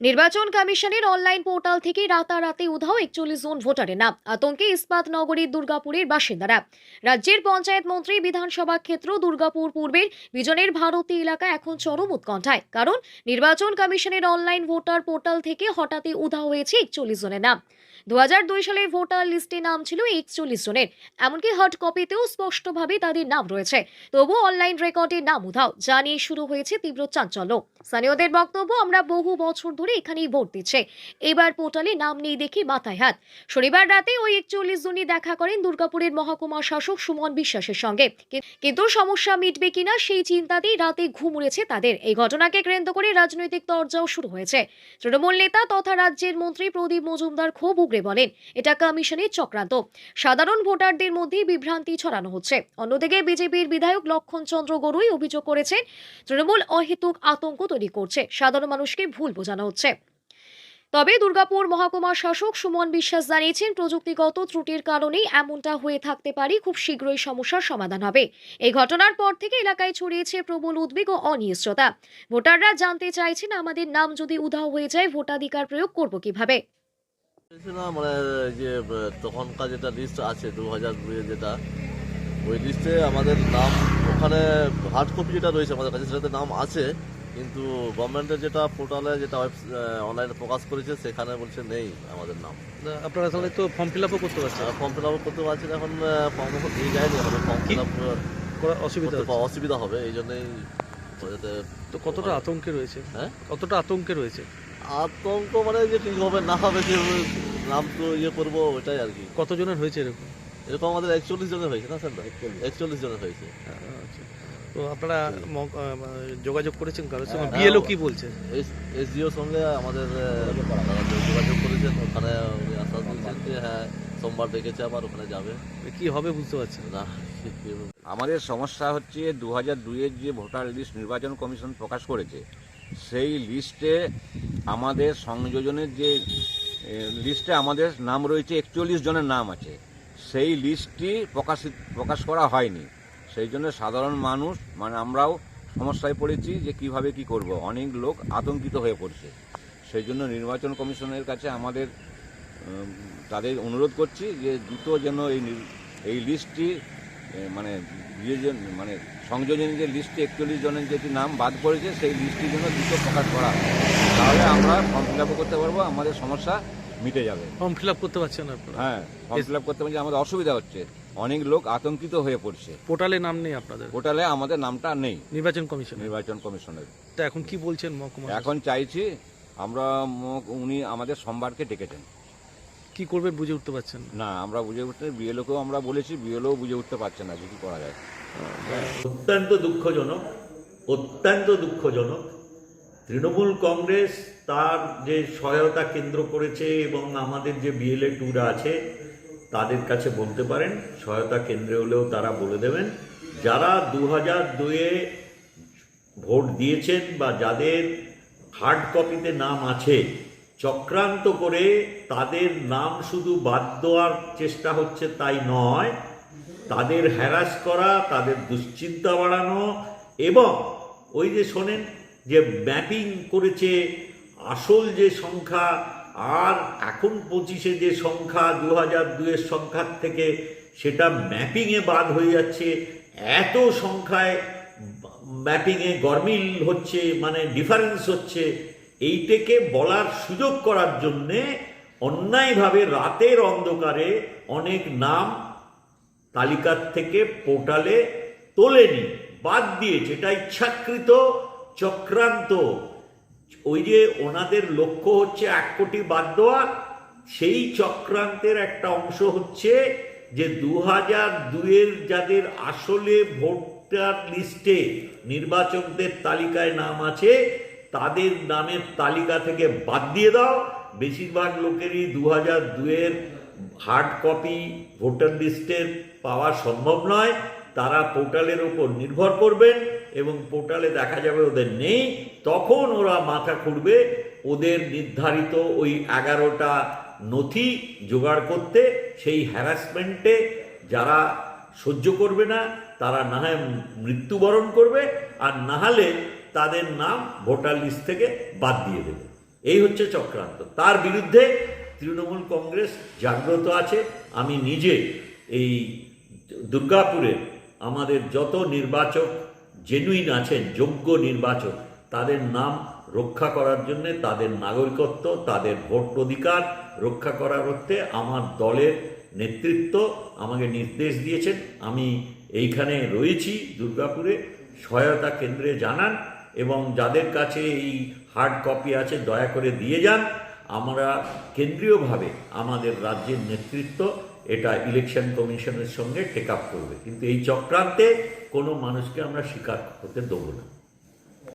নির্বাচন কমিশনের online portal থেকে রাতারাতি উধাও ৪১ জন ভোটারের নাম। আতঙ্কে ইস্পাত নগরীর দুর্গাপুরের বাসিন্দারা। রাজ্যের পঞ্চায়েত মন্ত্রী বিধানসভা ক্ষেত্র দুর্গাপুর পূর্বের বিজনের ভারতী এলাকা এখন চরম উৎকণ্ঠায়, কারণ নির্বাচন কমিশনের অনলাইন ভোটার পোর্টাল থেকে হঠাৎই উধাও হয়েছে ৪১ জনের নাম। ২০০২ সালের ভোটার লিস্টে নাম ছিল ৪১ জনের, এমনকি হার্ড কপিতেও স্পষ্টভাবে তাদের নাম রয়েছে। তবু অনলাইন রেকর্ডে নাম উধাও, যা নিয়ে শুরু হয়েছে তীব্র চাঞ্চল্য। স্থানীয়দের বক্তব্য, আমরা বহু বছর ধরে এখানেই ভোট দিচ্ছে, এবার পোর্টালে নাম নেই দেখে মাথায় হাত। শনিবার রাতে ওই ৪১ জনই দেখা করেন দুর্গাপুরের মহকুমা শাসক সুমন বিশ্বাসের সঙ্গে, কিন্তু সমস্যা মিটবে কিনা সেই চিন্তাতেই রাতে ঘুম উড়েছে তাদের। এই ঘটনাকে কেন্দ্র করে রাজনৈতিক তরজাও শুরু হয়েছে। তৃণমূল নেতা তথা রাজ্যের মন্ত্রী প্রদীপ মজুমদার ক্ষোভ উগরে বলেন, এটা কমিশনের চক্রান্ত, সাধারণ ভোটারদের মধ্যে বিভ্রান্তি ছড়ানো হচ্ছে। অন্যদিকে বিজেপির বিধায়ক লক্ষণ চন্দ্র গড়ুই অভিযোগ করেছেন, তৃণমূল অহেতুক আতঙ্ক তৈরি করছে, সাধারণ মানুষকে ভুল বোঝানো হচ্ছে। তবে দুর্গাপুর মহকুমা শাসক সুমন বিশ্বাস জানিয়েছেন, প্রযুক্তিগত ত্রুটির কারণেই এমনটা হয়ে থাকতে পারে, খুব শীঘ্রই সমস্যার সমাধান হবে। এই ঘটনার পর থেকে এলাকায় ছড়িয়েছে প্রবল উদ্বেগ ও অনিশ্চয়তা। ভোটাররা জানতে চাইছেন, আমাদের নাম যদি উধাও হয়ে যায় ভোটাধিকার প্রয়োগ করব কিভাবে। মানে যে তখনকার যেটা লিস্ট আছে 2002 যেটা, ওই লিস্টে আমাদের নাম, ওখানে হার্ড কপি যেটা রয়েছে আমাদের কাছে সেটাতে নাম আছে, কিন্তু গভর্নমেন্টের যেটা পোর্টালে যেটা অনলাইনে প্রকাশ করেছে সেখানে বলছে নেই আমাদের নাম। আপনারা তাহলে তো ফর্ম ফিল আপও করতে পারছেন? ফর্ম ফিল আপ করতে পারছি না, এখন ফর্ম দিয়ে যায়নি, আমাদের ফর্ম ফিল আপ করা অসুবিধা হবে, এই জন্যই। তো কতটা আতঙ্কে রয়েছে? হ্যাঁ, কতটা আতঙ্কে রয়েছে? আতঙ্ক মানে যে ঠিক হবে না হবে, যে নাম তো করবো ওটাই আর কি। কতজনের হয়েছে এরকম? এরকম আমাদের 41 জনের হয়েছে না স্যার, 41 জনের হয়েছে। আচ্ছা, তো আপনারা যোগাযোগ করেছেন কারোর সঙ্গে? বিএলও কি বলছে? এসডিওর সঙ্গে আমাদের যোগাযোগ করেছেন, ওখানে উনি আশ্বাস দিয়েছেন যে হ্যাঁ সোমবার ডেকেছে, আবার ওখানে যাবে। কি হবে বুঝতে পারছেন না? আমাদের সমস্যা হচ্ছে 2002-এর যে ভোটার লিস্ট নির্বাচন কমিশন প্রকাশ করেছে, সেই লিস্টে আমাদের সংযোজনের যে লিস্টে আমাদের নাম রয়েছে 41 জনের নাম আছে, সেই লিস্টটি প্রকাশ করা হয়নি। সেই জন্য সাধারণ মানুষ মানে আমরাও সমস্যায় পড়েছি যে কিভাবে কি করব, অনেক লোক আতঙ্কিত হয়ে পড়ছে। সেই জন্য নির্বাচন কমিশনের কাছে আমাদের তাদের অনুরোধ করছি যে দ্রুত যেন এই লিস্টটি মানে মানে সংযোজনের যে লিস্টে 41 জনের যেটি নাম বাদ পড়েছে সেই লিস্টটি যেন দ্রুত প্রকাশ করা হয়, তাহলে আমরা ফর্ম ফিল আপ করতে পারবো, আমাদের সমস্যা মিটে যাবে। ফর্ম ফিল আপ করতে পারছেন আপনারা? হ্যাঁ, ফর্ম ফিল আপ করতে পারছি, আমাদের অসুবিধা হচ্ছে, অনেক লোক আতঙ্কিত হয়ে পড়ছে। পোর্টালে নাম নেই আপনাদের? পোর্টালে আমাদের নামটা নেই নির্বাচন কমিশনের। তা এখন কি বলছেন মহকুমা? এখন চাইছি আমরা, উনি আমাদের সোমবারকে ডেকেছেন। কি করবেন বুঝে উঠতে পারছেন না? আমরা বুঝে উঠতে, বিএলওকেও আমরা বলেছি, বিএলও বুঝে উঠতে পারছে না যে কি করা যায়। অত্যন্ত দুঃখজনক, অত্যন্ত দুঃখজনক। তৃণমূল কংগ্রেস তার যে সহায়তা কেন্দ্র করেছে এবং আমাদের যে বিএলএ টুরা আছে তাদের কাছে বলতে পারেন, সহায়তা কেন্দ্রে হলেও তারা বলে দেবেন, যারা 2002-এ ভোট দিয়েছেন বা যাদের হার্ড কপিতে নাম আছে, চক্রান্ত করে তাদের নাম শুধু বাদ দেওয়ার চেষ্টা হচ্ছে তাই নয়, তাদের হ্যারাস করা, তাদের দুশ্চিন্তা বাড়ানো, এবং ওই যে শোনেন যে ম্যাপিং করেছে আসল যে সংখ্যা আর এখন 25-এ যে সংখ্যা 2002-এর সংখ্যার থেকে সেটা ম্যাপিংয়ে বাদ হয়ে যাচ্ছে, এত সংখ্যায় ম্যাপিংয়ে গরমিল হচ্ছে, মানে ডিফারেন্স হচ্ছে, এইটাকে বলার সুযোগ করার জন্যে অন্যায়ভাবে রাতের অন্ধকারে অনেক নাম তালিকার থেকে পোর্টালে তোলেনি, বাদ দিয়েছে। এটা ইচ্ছাকৃত চক্রান্ত। ওই যে ওনাদের লক্ষ্য হচ্ছে 1 কোটি বাদ দেওয়া, সেই চক্রান্তের একটা অংশ হচ্ছে যে 2002-এর যাদের আসলে ভোটার লিস্টে নির্বাচকদের তালিকায় নাম আছে তাদের নামের তালিকা থেকে বাদ দিয়ে দাও। বেশিরভাগ লোকেরই 2002-এর হার্ড কপি ভোটার লিস্টের পাওয়া সম্ভব নয়, তারা পোর্টালের ওপর নির্ভর করবেন এবং পোর্টালে দেখা যাবে ওদের নেই, তখন ওরা মাথা খুঁড়বে ওদের নির্ধারিত ওই 11টা নথি জোগাড় করতে। সেই হ্যারাসমেন্টে যারা সহ্য করবে না তারা না হয় মৃত্যুবরণ করবে, আর না হলে তাদের নাম ভোটার লিস্ট থেকে বাদ দিয়ে দেবে। এই হচ্ছে চক্রান্ত। তার বিরুদ্ধে তৃণমূল কংগ্রেস জাগ্রত আছে। আমি নিজে এই দুর্গাপুরে আমাদের যত নির্বাচক জেনুইন আছেন, যোগ্য নির্বাচক, তাদের নাম রক্ষা করার জন্য, তাদের নাগরিকত্ব, তাদের ভোট অধিকার রক্ষা করার অর্থে আমার দলের নেতৃত্ব আমাকে নির্দেশ দিয়েছেন। আমি এইখানে রয়েছি দুর্গাপুরে, সহায়তা কেন্দ্রে জানান, এবং যাদের কাছে এই হার্ড কপি আছে দয়া করে দিয়ে যান। আমরা কেন্দ্রীয়ভাবে আমাদের রাজ্যের নেতৃত্ব এটা ইলেকশন কমিশনের সঙ্গে টেক আপ করবে, কিন্তু এই চক্রান্তে কোনো মানুষকে আমরা স্বীকার হতে দেবো না।